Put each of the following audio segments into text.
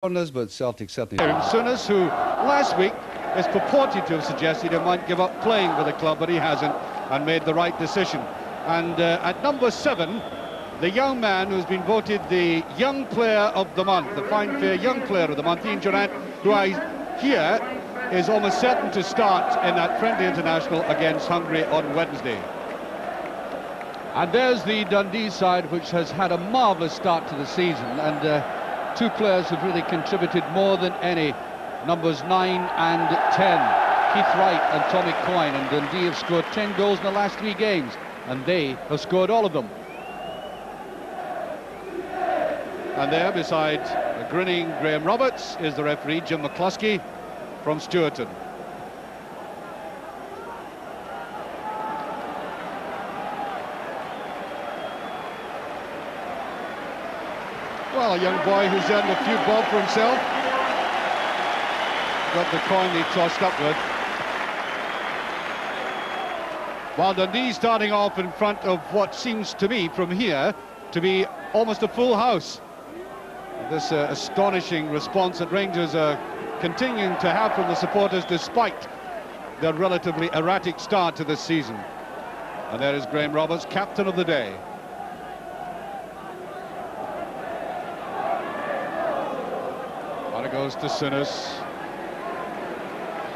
But Celtic certainly. Souness, who last week is purported to have suggested he might give up playing for the club, but he hasn't, and made the right decision. And at number 7, the young man who's been voted the Young Player of the Month, the Fine Fair Young Player of the Month, Ian Durrant, who I hear is almost certain to start in that friendly international against Hungary on Wednesday. And there's the Dundee side, which has had a marvellous start to the season, and two players who've really contributed more than any, numbers 9 and 10, Keith Wright and Tommy Coyne, and Dundee have scored 10 goals in the last 3 games, and they have scored all of them. And there, beside a grinning Graham Roberts, is the referee, Jim McCluskey, from Stewarton. Well, a young boy who's earned a few bob for himself. Got the coin he tossed up with. While Dundee starting off in front of what seems to me, from here, to be almost a full house. This astonishing response that Rangers are continuing to have from the supporters despite their relatively erratic start to this season. And there is Graham Roberts, captain of the day. On it goes to Souness,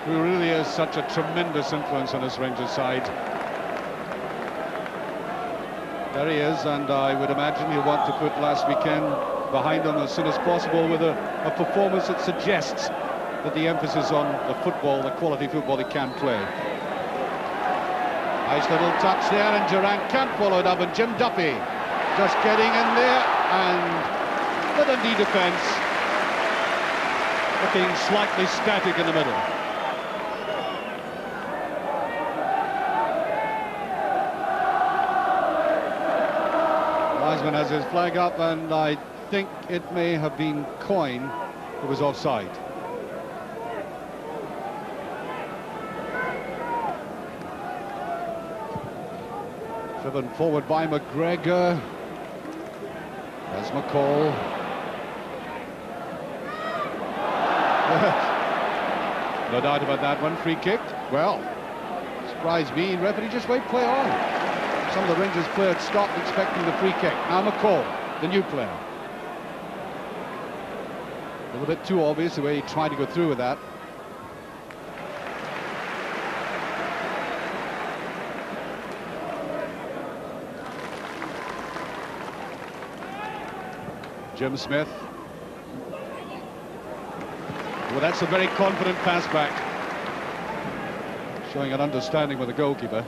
who really is such a tremendous influence on this Rangers side. There he is, and I would imagine he'll want to put last weekend behind him as soon as possible with a performance that suggests that the emphasis on the football, the quality football he can play. Nice little touch there, and Durrant can't follow it up, and Jim Duffy just getting in there, and the Dundee defence looking slightly static in the middle. Wiseman has his flag up, and I think it may have been Coyne who was offside. Driven forward by McGregor. There's McCall. No doubt about that one. Free kick. Well, surprised me. Referee just wait, play on. Some of the Rangers players stopped expecting the free kick. Now McCall, the new player. A little bit too obvious the way he tried to go through with that. Jim Smith. Well, that's a very confident pass back, showing an understanding with the goalkeeper.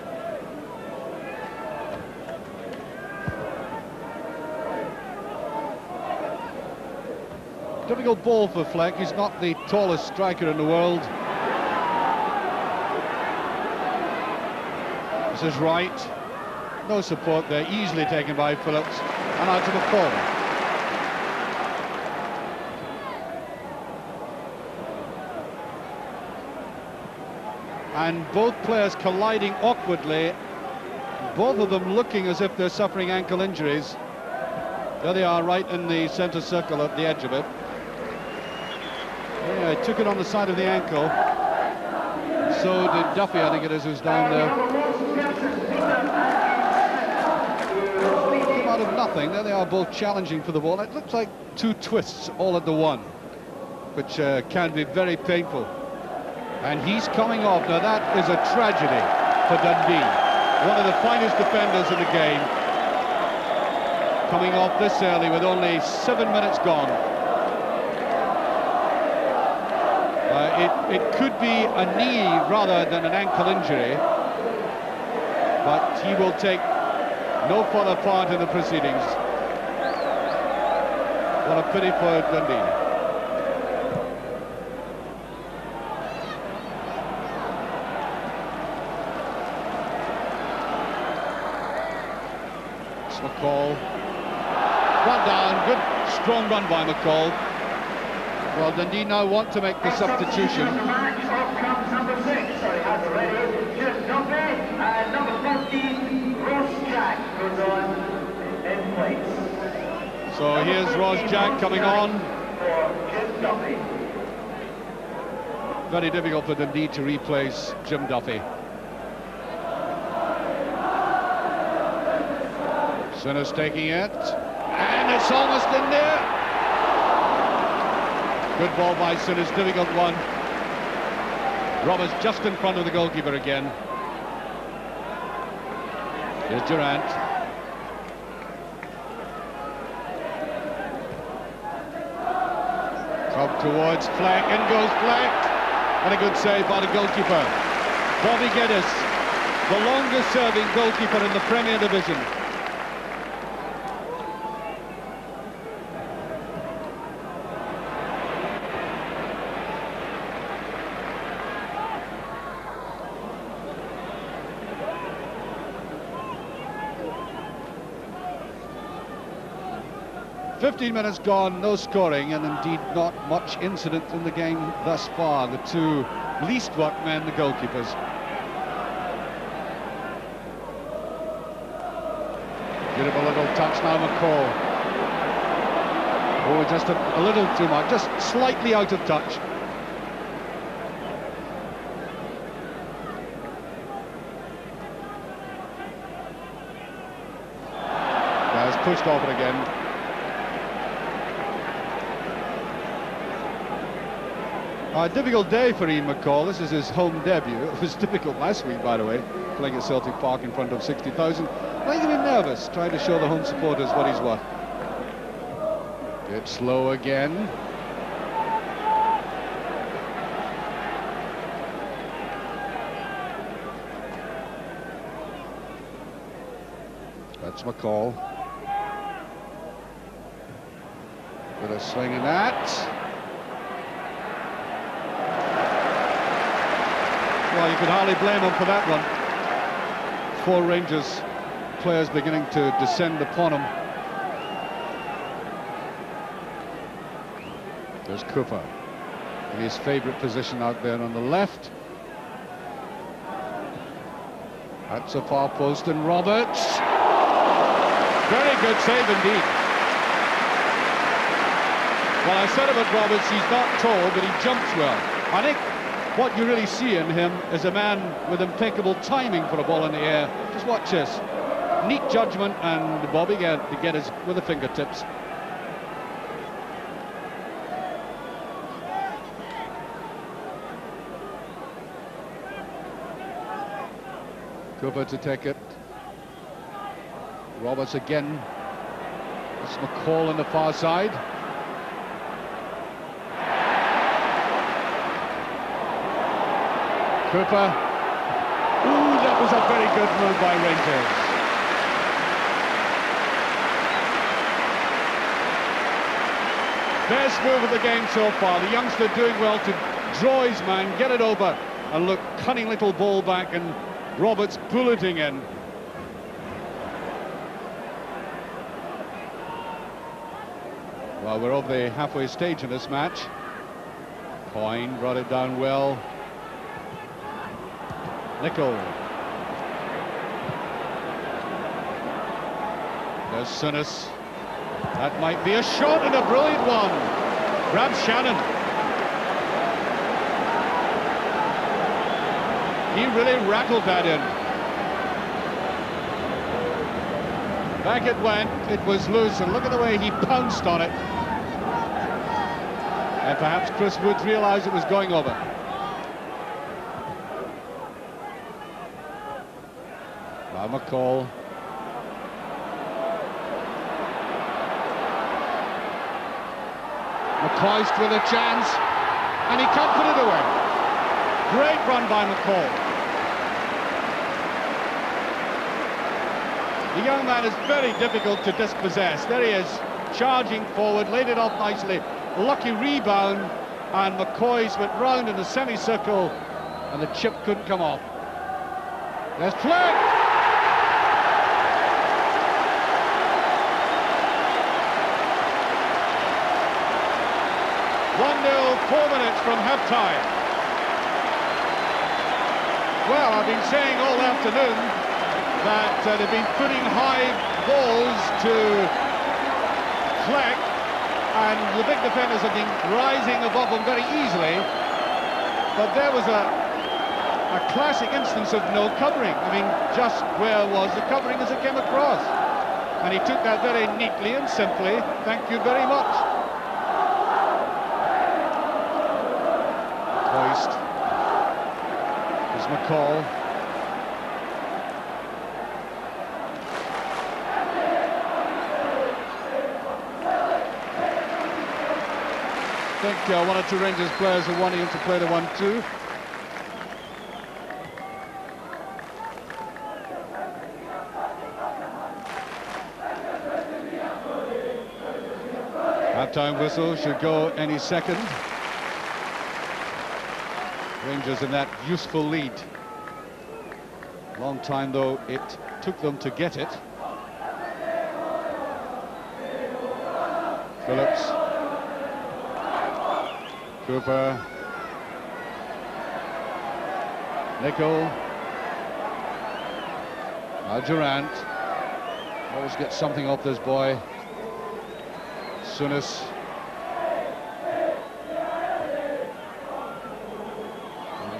Difficult ball for Fleck. He's not the tallest striker in the world. This is Wright. No support there, easily taken by Phillips, and out to the corner. And both players colliding awkwardly, both of them looking as if they're suffering ankle injuries. There they are, right in the centre circle at the edge of it. Yeah, he took it on the side of the ankle. So did Duffy, I think it is, who's down there. Came out of nothing. There they are, both challenging for the ball. It looks like 2 twists all at the one, which can be very painful. And he's coming off. Now that is a tragedy for Dundee. One of the finest defenders in the game. Coming off this early with only 7 minutes gone. It could be a knee rather than an ankle injury, but he will take no further part in the proceedings. What a pity for Dundee. McCall. Run down, good strong run by McCall. Well, Dundee now want to make the substitution. Number 6, has ready, just number 14, Ross Jack goes on in place. So here's Ross Jack coming on. Very difficult for Dundee to replace Jim Duffy. Sinners taking it, and it's almost in there. Good ball by Sinners, difficult one. Roberts just in front of the goalkeeper again. Here's Durant. Up towards Fleck, in goes Fleck. And a good save by the goalkeeper. Bobby Geddes, the longest serving goalkeeper in the Premier Division. "15 minutes gone, no scoring, and indeed not much incident in the game thus far. The two least worked men, the goalkeepers. Beautiful little touch now, McCall. Oh, just a little too much, just slightly out of touch. That's pushed off it again. A difficult day for Ian McCall. This is his home debut. It was difficult last week, by the way, playing at Celtic Park in front of 60,000. I think he's been nervous, trying to show the home supporters what he's worth. Bit slow again. That's McCall. With a swing in that. Well, you could hardly blame him for that one. 4 Rangers players beginning to descend upon him. There's Cooper in his favourite position out there on the left. That's a far post, and Roberts. Very good save indeed. Well, I said about Roberts, he's not tall, but he jumps well. I think what you really see in him is a man with impeccable timing for a ball in the air. Just watch this. Neat judgment, and Bobby Geddes with the fingertips. Cooper to take it. Roberts again. It's McCall on the far side. Cooper. Ooh, that was a very good move by Rangers. Best move of the game so far. The youngster doing well to draw his man, get it over, and look, cunning little ball back, and Roberts bulleting in. Well, we're over the halfway stage of this match. Coyne brought it down well. Nicol. There's Sinners. That might be a shot, and a brilliant one. Grabs Shannon. He really rattled that in. Back it went. It was loose, and look at the way he pounced on it. And perhaps Chris Woods realised it was going over. Now McCall. McCoist with a chance, and he can't put it away. Great run by McCall. The young man is very difficult to dispossess. There he is, charging forward, laid it off nicely. Lucky rebound, and McCoist went round in a semicircle, and the chip couldn't come off. There's Fleck. 1-0, 4 minutes from half-time. Well, I've been saying all afternoon that they've been putting high balls to Fleck, and the big defenders have been rising above them very easily. But there was a classic instance of no covering. I mean, just where was the covering as it came across? And he took that very neatly and simply. Thank you very much. Hoist. There's McCall. I think one or two Rangers players are wanting him to play the 1-2. Half-time whistle should go any second. Rangers in that useful lead. Long time, though, it took them to get it. Phillips. Cooper. Nicol. Now Durant. Always get something off this boy. Souness.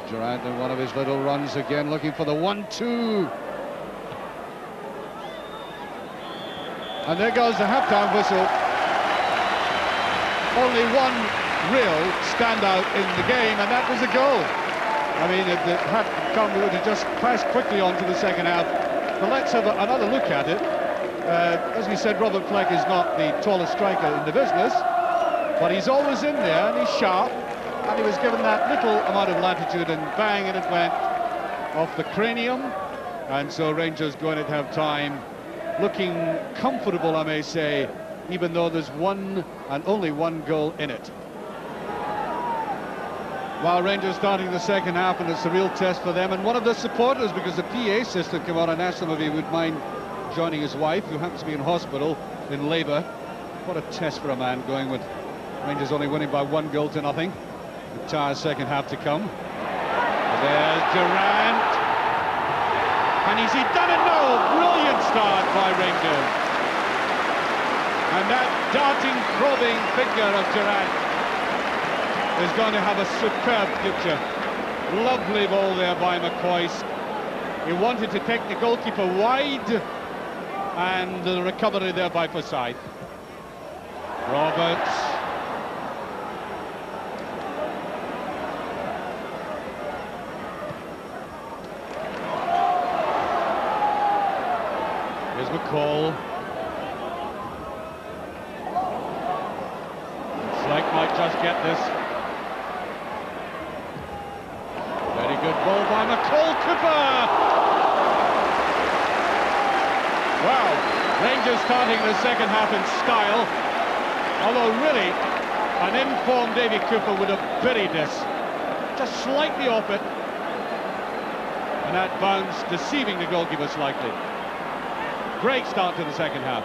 Durant in one of his little runs again, looking for the 1-2. And there goes the halftime whistle. Only one real standout in the game, and that was a goal. I mean, if it had come, we would have just passed quickly on to the second half. But let's have another look at it. As we said, Robert Fleck is not the tallest striker in the business, but he's always in there, and he's sharp, and he was given that little amount of latitude, and bang, and it went off the cranium. And so Rangers going to have time, looking comfortable, I may say, even though there's one and only one goal in it. While Rangers starting the second half, and it's a real test for them. And one of the supporters, because the PA system came out and asked him if he would mind joining his wife, who happens to be in hospital in labour. What a test for a man, going with Rangers only winning by 1-0-0. The entire second half to come. There's Durant. And has he done it? No! Brilliant start by Rangers. And that darting, probing finger of Durant is going to have a superb future. Lovely ball there by McCoist. He wanted to take the goalkeeper wide, and the recovery there by Forsyth. Roberts. Here's McCall. Fleck might just get this. Very good ball by McCall. Cooper! Wow, Rangers starting the second half in style, although really an informed Davy Cooper would have buried this, just slightly off it, and that bounce deceiving the goalkeeper slightly. Great start to the second half.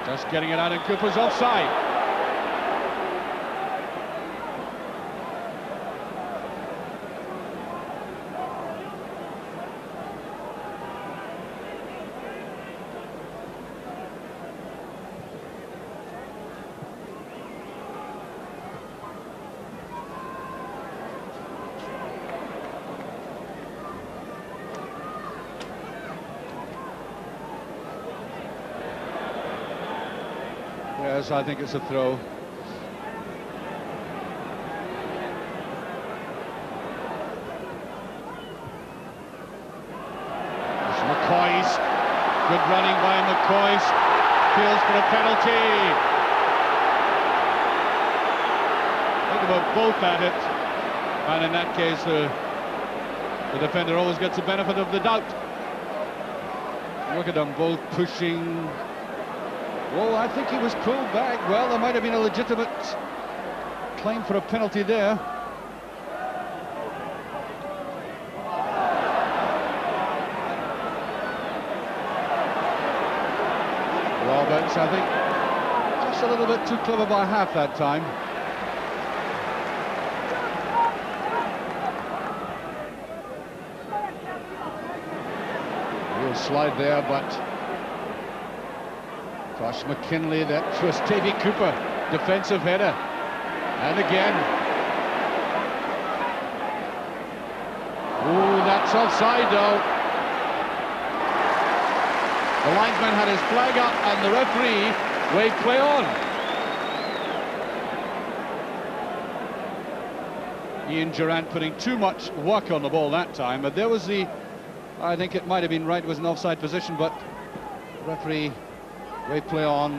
Just getting it out, and Cooper's offside. Yes, I think it's a throw. It's McCoist. Good running by McCoist. Feels for a penalty. Think about both at it. And in that case, the defender always gets the benefit of the doubt. Look at them both pushing. Well, I think he was pulled back. Well, there might have been a legitimate claim for a penalty there. Roberts, I think, just a little bit too clever by half that time. Real slide there, but Josh McKinley, that was Davy Cooper, defensive header. And again. Ooh, that's offside though. The linesman had his flag up and the referee waved play on. Ian Durant putting too much work on the ball that time, but there was the, I think it might have been right, it was an offside position, but referee waved play on.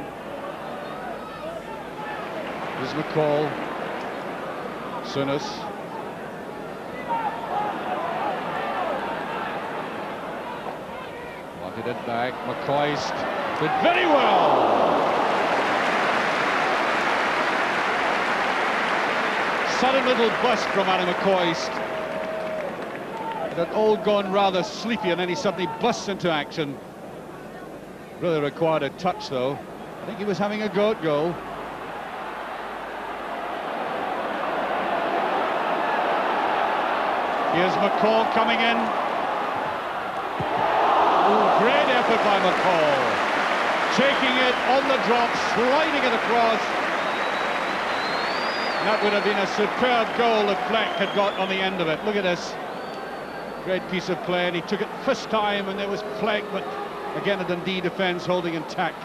There's McCall, Souness. Wanted it back, McCoist did very well. Sudden little bust from Adam McCoist. It had all gone rather sleepy and then he suddenly busts into action. Really required a touch though. I think he was having a go at goal. Here's McCall coming in. Ooh, great effort by McCall. Taking it on the drop, sliding it across. That would have been a superb goal if Fleck had got on the end of it. Look at this. Great piece of play, and he took it first time, and there was Fleck, but again a Dundee defence holding intact.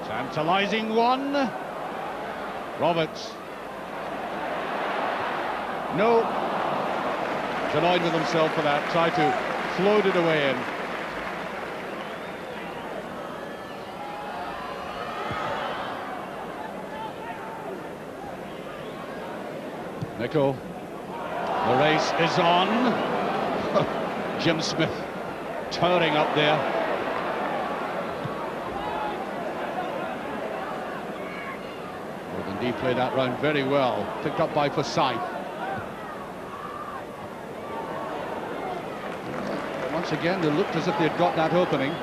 Tantalising one. Roberts. No. He's annoyed with himself for that. Tried to float it away in. Nico. The race is on. Jim Smith towering up there. Well, Dundee played that round very well. Picked up by Forsyth. Once again, they looked as if they'd got that opening.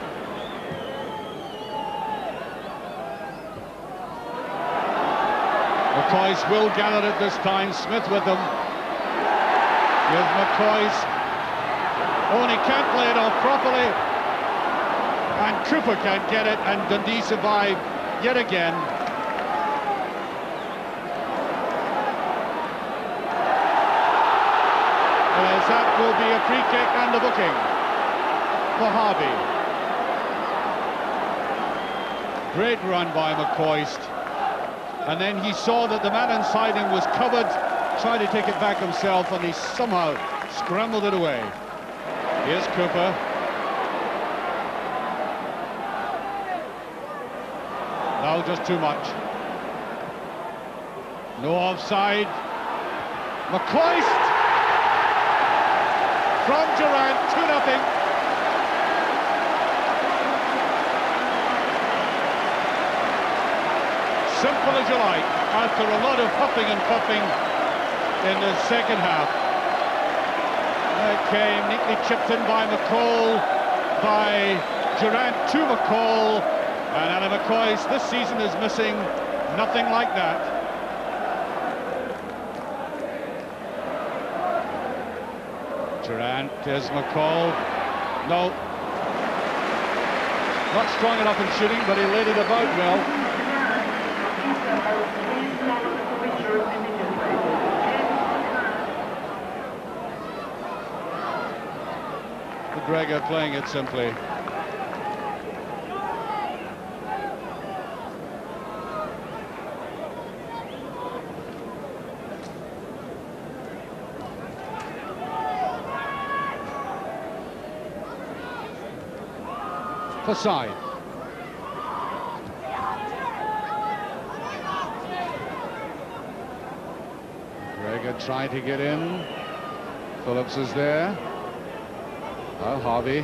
McCoist will gather it this time. Smith with them. Here's McCoist. Oh, and he can't play it off properly. And Cooper can't get it, and Dundee survive yet again. As that will be a free kick and a booking for Harvey. Great run by McCoist. And then he saw that the man inside him was covered, tried to take it back himself, and he somehow scrambled it away. Here's Cooper. Now just too much. No offside. McCoist from Durant, 2-0. Simple as you like, after a lot of huffing and puffing in the second half. Okay, neatly chipped in by McCall, by Durant to McCall, and Adam McCoist this season is missing nothing like that. Durant, there's McCall. No. Not strong enough in shooting, but he laid it about well. McGregor playing it simply. Forsyth. McGregor trying to get in. Phillips is there. Oh, Harvey.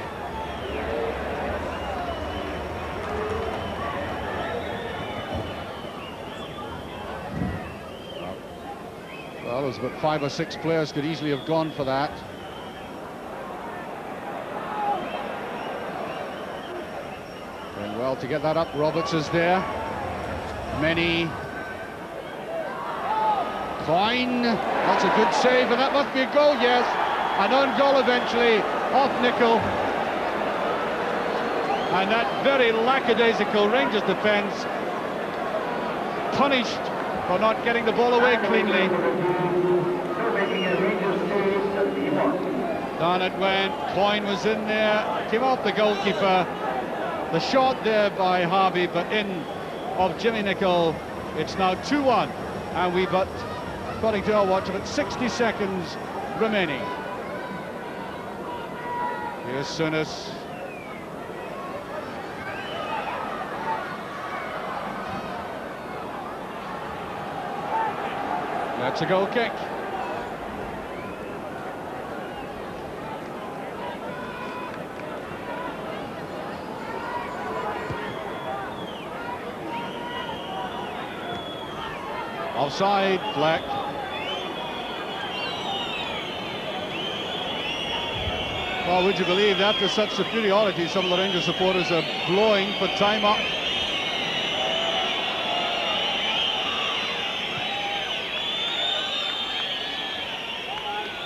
Well, there's about 5 or 6 players could easily have gone for that. Doing well to get that up. Roberts is there. Many. Fine. That's a good save, and that must be a goal, yes. An own goal eventually. Off Nicol. And that very lackadaisical Rangers defence punished for not getting the ball away cleanly. Down it went, Coyne was in there, came off the goalkeeper. The shot there by Harvey, but in of Jimmy Nicholl. It's now 2-1, and we've got, according to our watch, about 60 seconds remaining. Here's Souness. That's a goal kick. Offside, Fleck. Well, would you believe that after such superiority, some of the Rangers supporters are blowing for time up?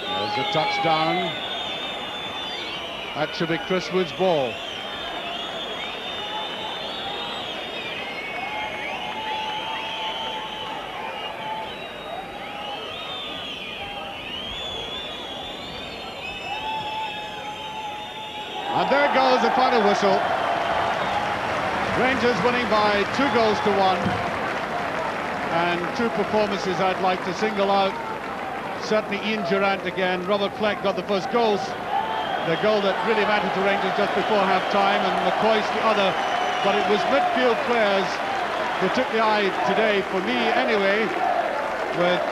There's a touchdown. That should be Chris Wood's ball. And there goes the final whistle. Rangers winning by 2-1. And two performances I'd like to single out. Certainly Ian Durrant again. Robert Fleck got the first goals. The goal that really mattered to Rangers just before half-time, and McCoy's the other. But it was midfield players who took the eye today, for me anyway, with,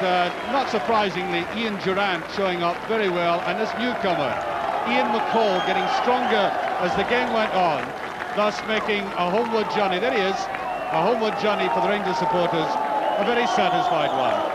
not surprisingly, Ian Durrant showing up very well, and this newcomer, Ian McCall, getting stronger as the game went on, thus making a homeward journey. There he is, a homeward journey for the Rangers supporters, a very satisfied one.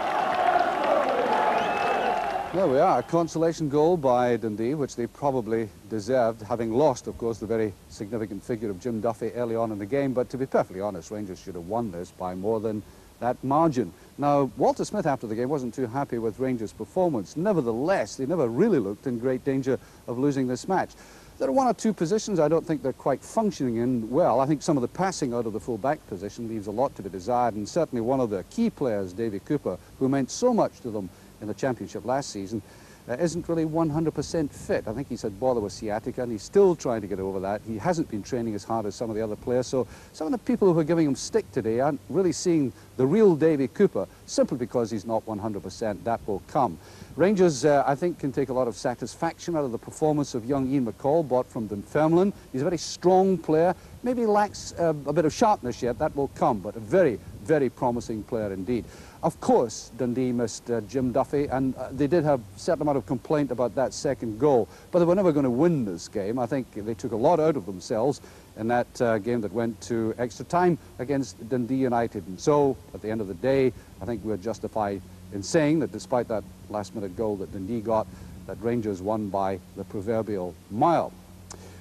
There we are, a consolation goal by Dundee, which they probably deserved, having lost, of course, the very significant figure of Jim Duffy early on in the game. But to be perfectly honest, Rangers should have won this by more than that margin. Now, Walter Smith after the game wasn't too happy with Rangers' performance. Nevertheless, they never really looked in great danger of losing this match. There are one or two positions I don't think they're quite functioning in well. I think some of the passing out of the full-back position leaves a lot to be desired, and certainly one of their key players, Davy Cooper, who meant so much to them in the championship last season, isn't really 100% fit. I think he's had bother with sciatica, and he's still trying to get over that. He hasn't been training as hard as some of the other players, so some of the people who are giving him stick today aren't really seeing the real Davy Cooper, simply because he's not 100%. That will come. Rangers, I think, can take a lot of satisfaction out of the performance of young Ian McCall, bought from Dunfermline. He's a very strong player, maybe lacks a bit of sharpness yet. That will come, but a very, very promising player indeed. Of course, Dundee missed Jim Duffy, and they did have a certain amount of complaint about that second goal, but they were never going to win this game. I think they took a lot out of themselves in that game that went to extra time against Dundee United. And so, at the end of the day, I think we're justified in saying that despite that last-minute goal that Dundee got, that Rangers won by the proverbial mile.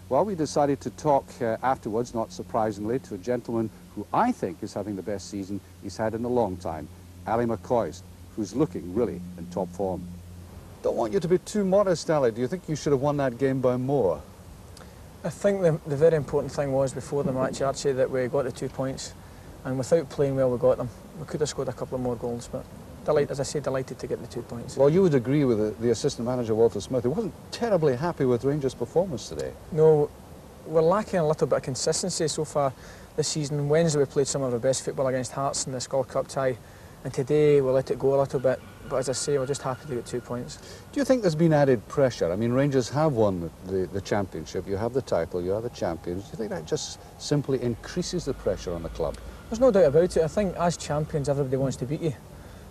Well, we decided to talk afterwards, not surprisingly, to a gentleman who I think is having the best season he's had in a long time, Ali McCoist, who's looking really in top form. Don't want you to be too modest, Ali. Do you think you should have won that game by more? I think the very important thing was before the match, Archie, that we got the 2 points, and without playing well we got them. We could have scored a couple of more goals, but as I say, delighted to get the 2 points. Well, you would agree with the assistant manager, Walter Smith, who wasn't terribly happy with Rangers' performance today. No, we're lacking a little bit of consistency so far this season. Wednesday we played some of our best football against Hearts in the Skull Cup tie, and today we let it go a little bit, but as I say, we're just happy to get 2 points. Do you think there's been added pressure? I mean, Rangers have won the championship, you have the title, you are the champions. Do you think that just simply increases the pressure on the club? There's no doubt about it. I think as champions everybody wants to beat you,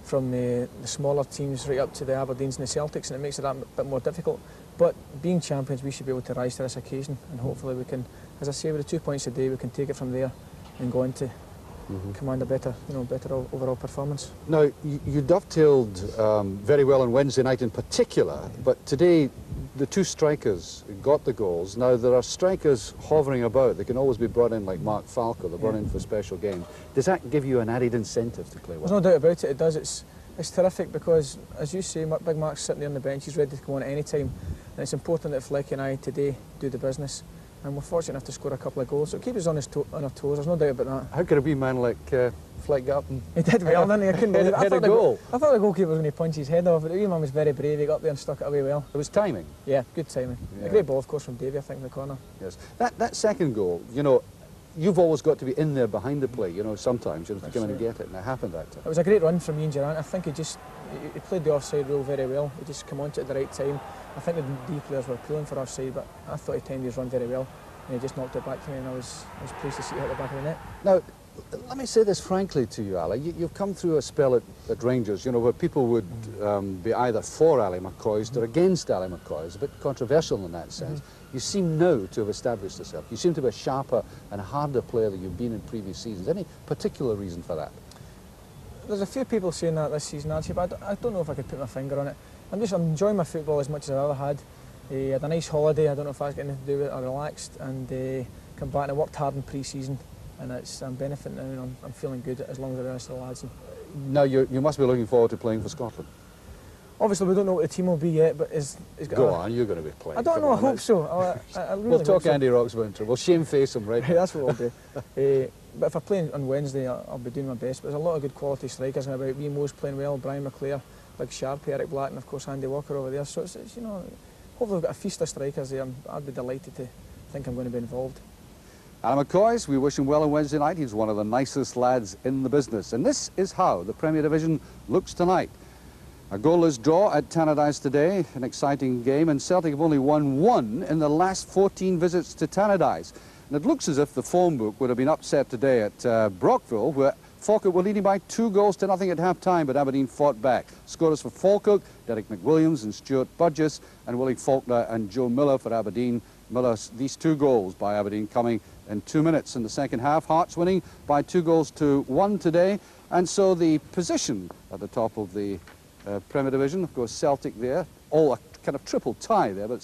from the smaller teams right up to the Aberdeens and the Celtics, and it makes it that bit more difficult. But being champions, we should be able to rise to this occasion, and hopefully we can, as I say, with the 2 points a day, we can take it from there and go on to command a better, better overall performance. Now, you dovetailed very well on Wednesday night in particular, but today the two strikers got the goals. Now, there are strikers hovering about. They can always be brought in, like Mark Falco. They're brought in for special games. Does that give you an added incentive to play well? There's no doubt about it. It does. It's terrific because, as you say, Big Mark's sitting there on the bench. He's ready to go on at any time. And it's important that Fleck and I today do the business and we're fortunate enough to score a couple of goals. So it keeps us on our toes, there's no doubt about that. How could a wee man like Flick get up and He did well, didn't he? I couldn't believe it. hit a goal? I thought the goalkeeper was going to punch his head off, but the wee man was very brave. He got up there and stuck it away well. It was timing. Yeah, good timing. Yeah. A great ball, of course, from Davey, I think, in the corner. Yes. That second goal, you know, you've always got to be in there behind the play, you know, sometimes, you know, to come in and get it, and it happened that time. It was a great run from Ian Durrant. I think he played the offside rule very well. He just came onto it at the right time. I think the Dundee players were pulling for offside, but I thought he timed his run very well, and he just knocked it back to me, and I was pleased to see it hit the back of the net. Now, let me say this frankly to you, Ali. You've come through a spell at Rangers, you know, where people would be either for Ali McCoist or against Ali McCoist. It's a bit controversial in that sense. You seem now to have established yourself. You seem to be a sharper and harder player than you've been in previous seasons. Any particular reason for that? There's a few people saying that this season, actually, but I don't know if I could put my finger on it. I'm enjoying my football as much as I've ever had. I had a nice holiday. I don't know if that's got anything to do with it. I relaxed and come back and I worked hard in pre-season, and I'm benefiting now, and I'm feeling good as long as the rest of the lads. Now, you must be looking forward to playing for Scotland. Obviously, we don't know what the team will be yet, but Go on, you're going to be playing. I don't know, I hope so. I really we'll talk so. Andy Roxburgh into it. We'll shame-face him, right? That's what we'll do. But if I play on Wednesday, I'll be doing my best. But there's a lot of good quality strikers about. Wee Mo's playing well, Brian McClare, Big Sharpie, Eric Black, and of course Andy Walker over there. So it's you know, hopefully we've got a feast of strikers there. I'd be delighted to think I'm going to be involved. Ali McCoist, we wish him well on Wednesday night. He's one of the nicest lads in the business. And this is how the Premier Division looks tonight. A goalless draw at Tannadice today, an exciting game, and Celtic have only won 1 in the last 14 visits to Tannadice. And it looks as if the phone book would have been upset today at Brockville, where Falkirk were leading by 2-0 at half-time, but Aberdeen fought back. Scorers for Falkirk, Derek McWilliams and Stuart Burgess, and Willie Faulkner and Joe Miller for Aberdeen. Miller, these 2 goals by Aberdeen coming in 2 minutes in the second half. Hearts winning by 2-1 today, and so the position at the top of the Premier Division, of course Celtic there, all a kind of triple tie there, but